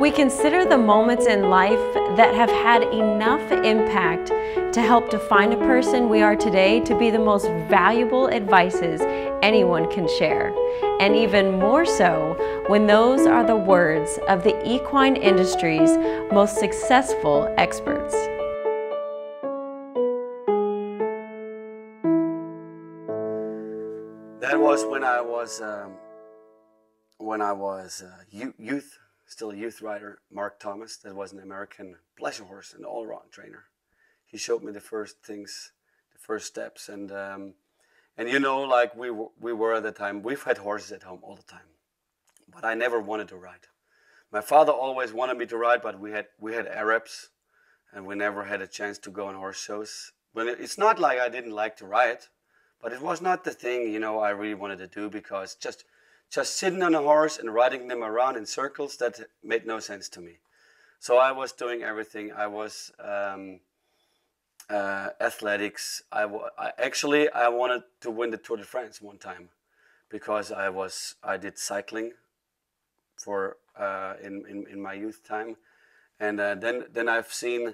We consider the moments in life that have had enough impact to help define a person we are today to be the most valuable advices anyone can share. And even more so when those are the words of the equine industry's most successful experts. That was when I was youth, still a youth rider. Mark Thomas, that was an American pleasure horse, an all-round trainer. He showed me the first things, the first steps, and you know, like we were at the time. We've had horses at home all the time, but I never wanted to ride. My father always wanted me to ride, but we had Arabs, and we never had a chance to go on horse shows. But it's not like I didn't like to ride. But it was not the thing, you know, I really wanted to do, because just sitting on a horse and riding them around in circles, that made no sense to me. So I was doing everything. I was athletics. I wanted to win the Tour de France one time, because I did cycling for in my youth time, and then I've seen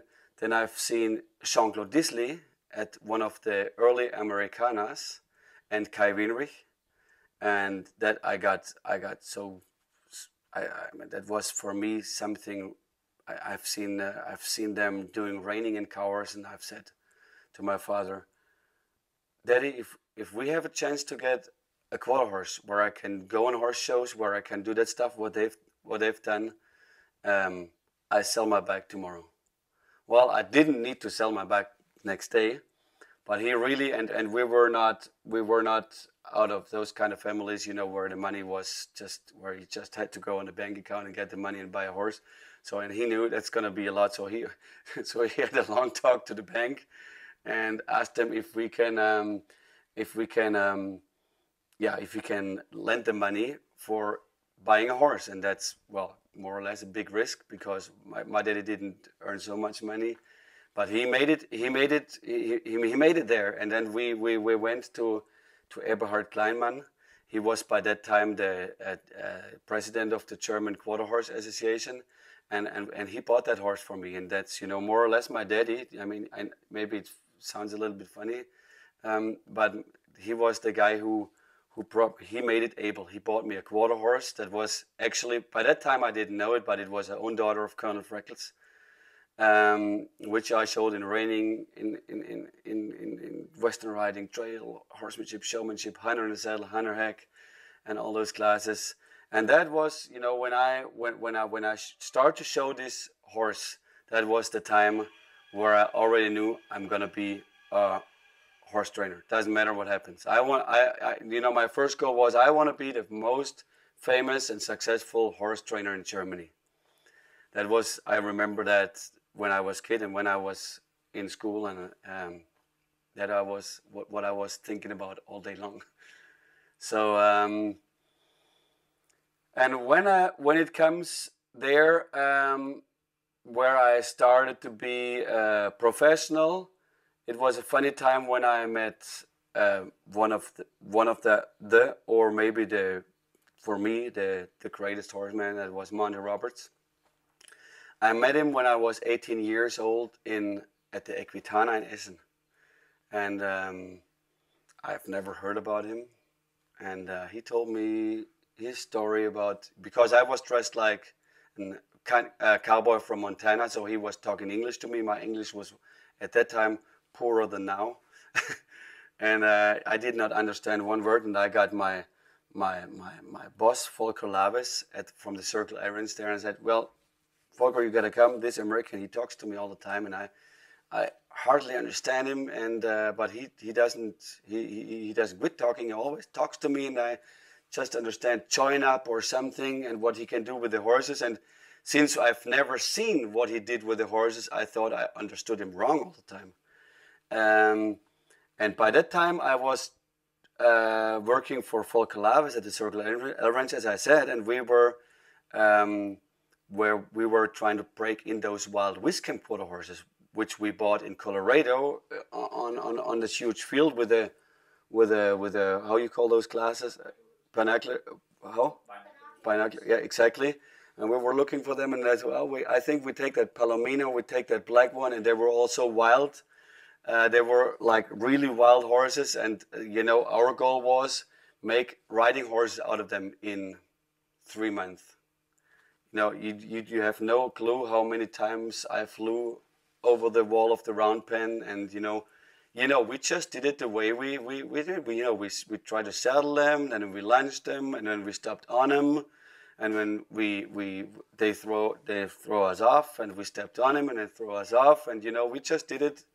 Jean-Claude Disley at one of the early Americanas and Kai Wienerich, and that I mean, that was for me something. I've seen them doing reining in cowers, and I've said to my father, Daddy, if we have a chance to get a quarter horse where I can go on horse shows, where I can do that stuff, what they've done, I sell my bike tomorrow. Well, I didn't need to sell my bike next day, but he really, and we were not out of those kind of families, you know, where the money was just, where you just had to go on the bank account and get the money and buy a horse. So, and he knew that's going to be a lot. So he had a long talk to the bank and asked them if we can lend the money for buying a horse. And that's, well, more or less a big risk, because my daddy didn't earn so much money. But he made it there, and then we went to Eberhard Kleinmann. He was by that time the president of the German Quarter Horse Association, and he bought that horse for me, and that's, you know, more or less my daddy. I mean, maybe it sounds a little bit funny, but he was the guy who he made it able. He bought me a quarter horse that was actually, by that time I didn't know it, but it was a own daughter of Colonel Freckles. Which I showed in reining, in Western riding, trail, horsemanship, showmanship, hunter in the saddle, hunter hack, and all those classes. And that was, you know, when I started to show this horse, that was the time where I already knew I'm gonna be a horse trainer. Doesn't matter what happens. You know, my first goal was I want to be the most famous and successful horse trainer in Germany. That was, I remember that when I was a kid and when I was in school, and that I was what I was thinking about all day long. So and when it comes there, where I started to be professional, it was a funny time when I met one of the or maybe for me the greatest horseman, that was Monty Roberts. I met him when I was 18 years old at the Equitana in Essen, and I've never heard about him. And he told me his story about, because I was dressed like a cowboy from Montana, so he was talking English to me. My English was at that time poorer than now, and I did not understand one word. And I got my boss Volker Laves from the Circle Irons there, and I said, well, Volker, you gotta come. This American, he talks to me all the time, and I hardly understand him. And but he doesn't quit talking. He always talks to me, and I just understand join up or something, and what he can do with the horses. And since I've never seen what he did with the horses, I thought I understood him wrong all the time. And by that time, I was working for Volker Laves at the Circle Ranch, as I said, and we were. Where we were trying to break in those wild Wiscamp quarter horses, which we bought in Colorado on this huge field with a how you call those classes? Binocular, how? Binocular, yeah, exactly. And we were looking for them, and I said, well, I think we take that Palomino, we take that black one, and they were also wild. They were like really wild horses, and you know, our goal was make riding horses out of them in 3 months. You know, you have no clue how many times I flew over the wall of the round pen, and you know, we just did it the way we did. We tried to saddle them, and then we launched them, and then we stopped on them, and when they throw us off, and we stepped on them, and they throw us off, and you know, we just did it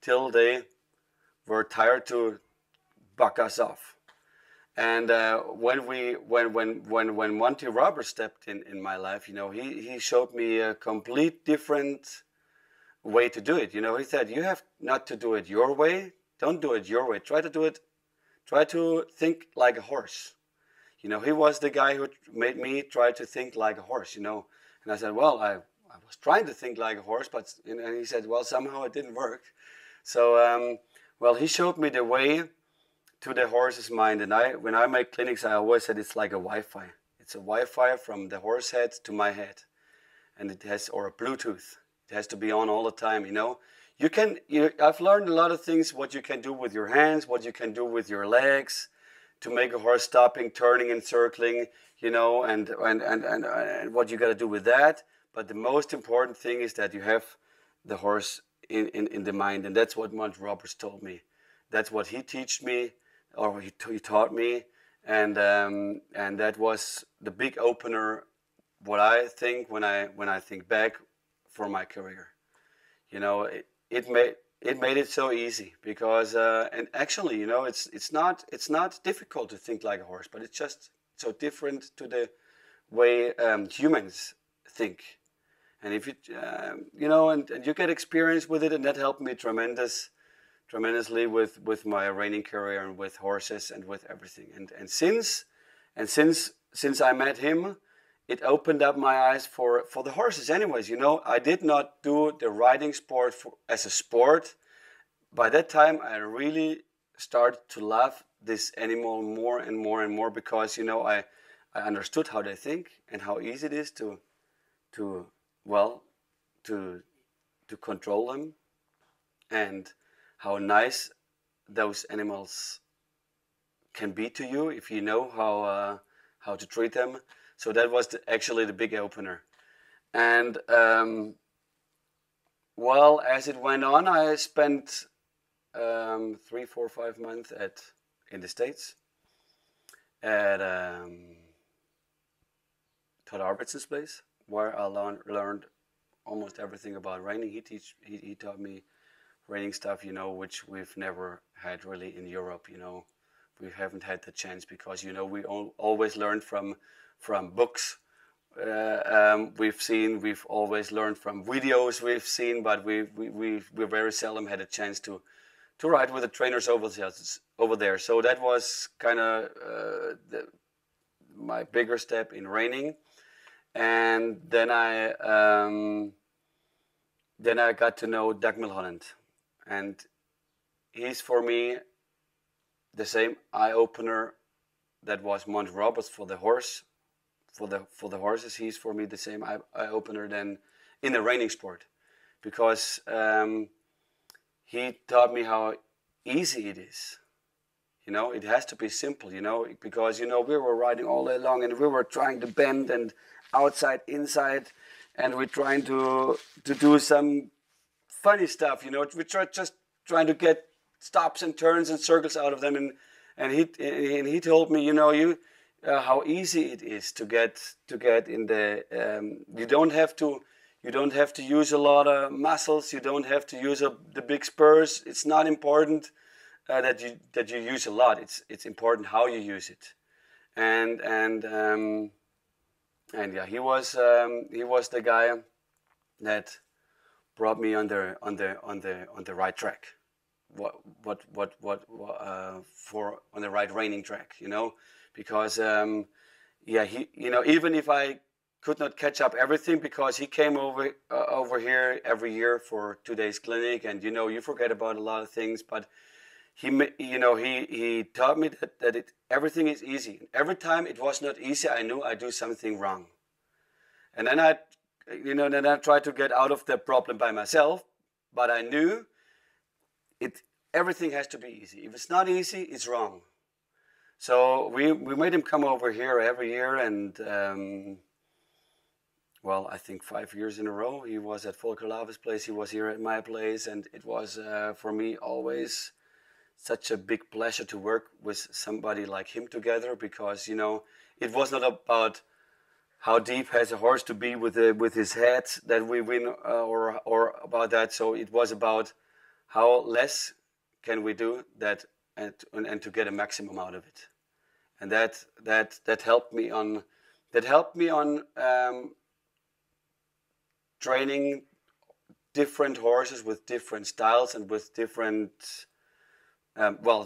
till they were tired to buck us off. And when Monty Roberts stepped in my life, you know, he showed me a complete different way to do it. You know, he said, you have not to do it your way. Don't do it your way. Try to think like a horse. You know, he was the guy who made me try to think like a horse, you know. And I said, well, I was trying to think like a horse, but, and he said, well, somehow it didn't work. So, well, he showed me the way to the horse's mind. And when I make clinics, I always said it's like a Wi-Fi. It's a Wi-Fi from the horse head to my head. And it has, or a Bluetooth. It has to be on all the time, you know. I've learned a lot of things, what you can do with your hands, what you can do with your legs to make a horse stopping, turning and circling, you know, and what you got to do with that. But the most important thing is that you have the horse in the mind. And that's what Monty Roberts told me. That's what he taught me, or he taught me. And that was the big opener, what I think when I think back for my career. You know, it made it so easy because and actually, you know, it's not difficult to think like a horse, but it's just so different to the way humans think. And if you you know, and you get experience with it, and that helped me tremendously with my reining career and with horses and with everything. And since I met him, it opened up my eyes for the horses anyways. You know, I did not do the riding sport as a sport. By that time, I really started to love this animal more and more and more because, you know, I understood how they think and how easy it is to control them, and how nice those animals can be to you if you know how to treat them. So that was actually the big opener. And well, as it went on, I spent 3, 4, 5 months in the States at Todd Arvidsson's place, where I learned almost everything about reining. He taught me reining stuff, you know, which we've never had really in Europe. You know, we haven't had the chance because, you know, we always learned from books. We've always learned from videos we've seen, but we very seldom had a chance to ride with the trainers over there. So that was kind of my bigger step in reining. And then I got to know Doug Milholland, and he's for me the same eye opener that was Monty Roberts for the horse. For the horses, he's for me the same eye opener than in the reining sport, because he taught me how easy it is. You know, it has to be simple. You know, because, you know, we were riding all day long and we were trying to bend and outside, inside, and we're trying to do some funny stuff. You know, we just trying to get stops and turns and circles out of them. And he told me, you know, how easy it is to get in the. You don't have to use a lot of muscles. You don't have to use the big spurs. It's not important that you use a lot. It's important how you use it. And yeah, he was the guy that brought me on the right track. For on the right reining track, you know, because yeah, he, you know, even if I could not catch up everything, because he came over here every year for 2 days clinic, and, you know, you forget about a lot of things, but he taught me that everything is easy. Every time it was not easy, I knew I do something wrong. And then then I tried to get out of the problem by myself, but I knew everything has to be easy. If it's not easy, it's wrong. So we made him come over here every year, and well, I think 5 years in a row. He was at Volker Lava's place, he was here at my place, and it was for me always such a big pleasure to work with somebody like him together, because it was not about how deep has a horse to be with his head that we win, or about that. So it was about how less can we do that, and to get a maximum out of it. And that helped me on training different horses with different styles and with different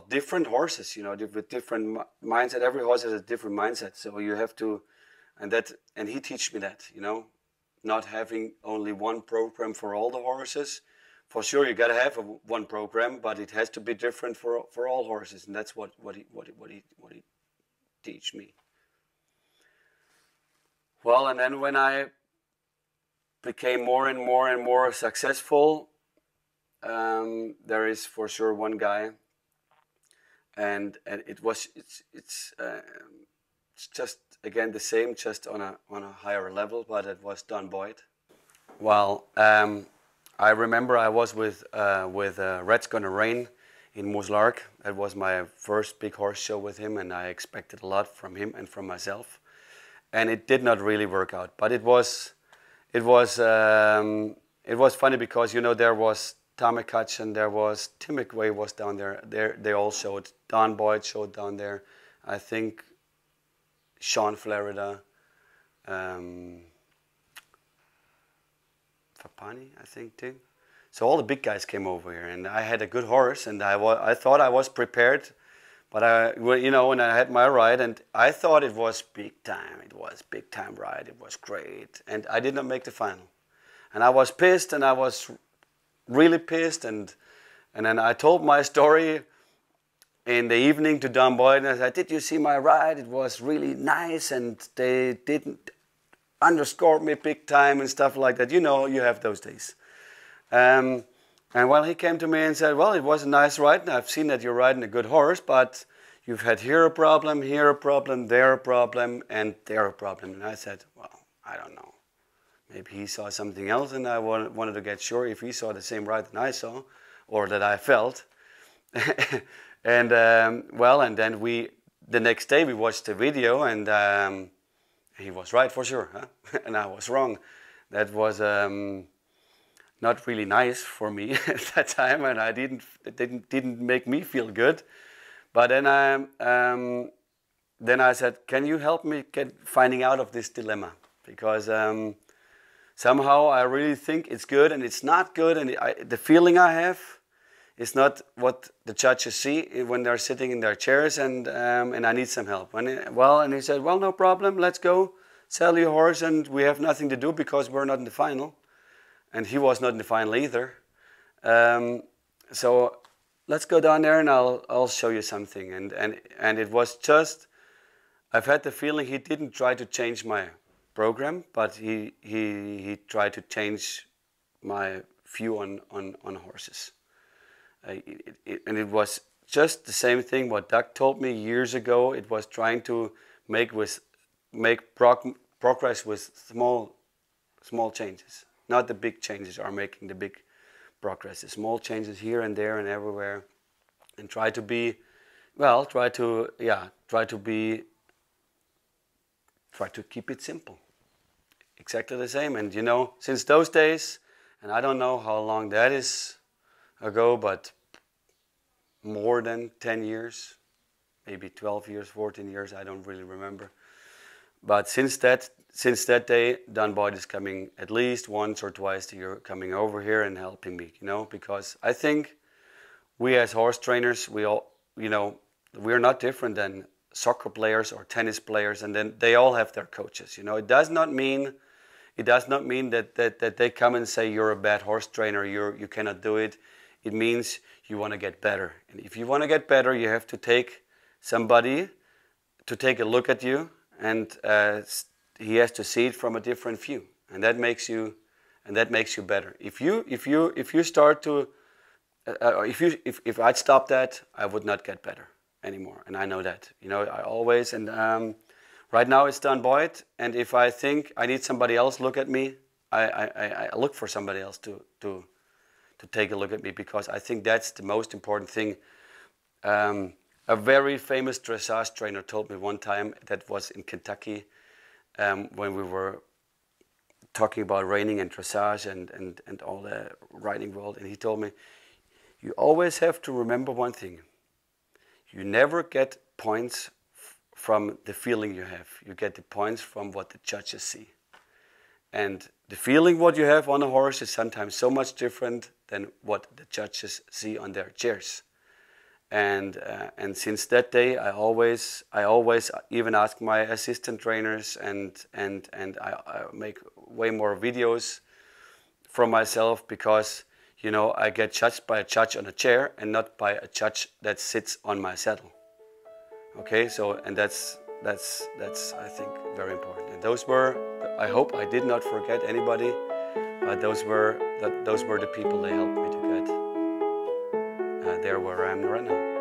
different horses, with different mindset. Every horse has a different mindset, so you have to, and he teach me that, not having only one program for all the horses. For sure, you gotta have one program, but it has to be different for all horses, and that's what he teach me. Well, and then when I became more and more successful, there is for sure one guy, and it's just again the same, just on a higher level, but it was Don Boyd. Well, I remember I was with Red's Gonna Rain in Mooslark. It was my first big horse show with him, and I expected a lot from him and from myself, and it did not really work out. But it was funny because there was Tom McCutcheon, there was Tim McVeigh was down there. They all showed. Don Boyd showed down there. I think Sean Florida, Fapani, I think too. So all the big guys came over here, and I had a good horse, and I thought I was prepared, but when I had my ride, and I thought it was big time. It was big time ride. It was great, and I did not make the final, and I was pissed, and I was really pissed, and then I told my story in the evening to Don Boyd, and I said, "Did you see my ride? It was really nice, and they didn't underscore me big time and stuff like that. You have those days." And well, he came to me and said, "Well, it was a nice ride, and I've seen that you're riding a good horse, but you've had here a problem, there a problem, and there a problem." And I said, "Well, I don't know. Maybe he saw something else, and I wanted to get sure if he saw the same ride that I saw, or that I felt." And and then the next day we watched the video, and he was right for sure, huh? And I was wrong. That was not really nice for me at that time, and it didn't make me feel good. But then I said, "Can you help me finding out of this dilemma? Because somehow I really think it's good and it's not good, and the feeling I have is not what the judges see when they're sitting in their chairs, and I need some help." And he said, "Well, no problem. Let's go sell your horse, and we have nothing to do because we're not in the final." And he was not in the final either. So let's go down there, and I'll show you something. And it was just, I've had the feeling he didn't try to change my program, but he tried to change my view on horses. And it was just the same thing what Doug told me years ago. It was trying to make progress with small changes. Not the big changes are making the big progress. The small changes here and there and everywhere, and try to keep it simple. Exactly the same. And since those days, and I don't know how long that is ago, but more than 10 years, maybe 12 years, 14 years, I don't really remember. But since that day, Don Boyd is coming at least once or twice a year, coming over here and helping me, because I think we as horse trainers, we're not different than soccer players or tennis players, and then they all have their coaches. It does not mean that they come and say you're a bad horse trainer, you cannot do it. It means you want to get better, and if you want to get better, you have to take somebody to take a look at you and he has to see it from a different view, and that makes you better. If you start to if I'd stop that, I would not get better anymore, and I know that. You know, I always right now it's done Boyd, and if I think I need somebody else look at me, I look for somebody else to take a look at me, because I think that's the most important thing. A very famous dressage trainer told me one time, that was in Kentucky, when we were talking about reining and dressage and all the riding world, and he told me, you always have to remember one thing. You never get points from the feeling you have. You get the points from what the judges see. And the feeling what you have on a horse is sometimes so much different than what the judges see on their chairs. And since that day, I always even ask my assistant trainers, and I make way more videos from myself, because, you know, I get judged by a judge on a chair and not by a judge that sits on my saddle. Okay, so, and that's I think very important. And those were, I hope I did not forget anybody, but those were the people that helped me to get there where I am right now.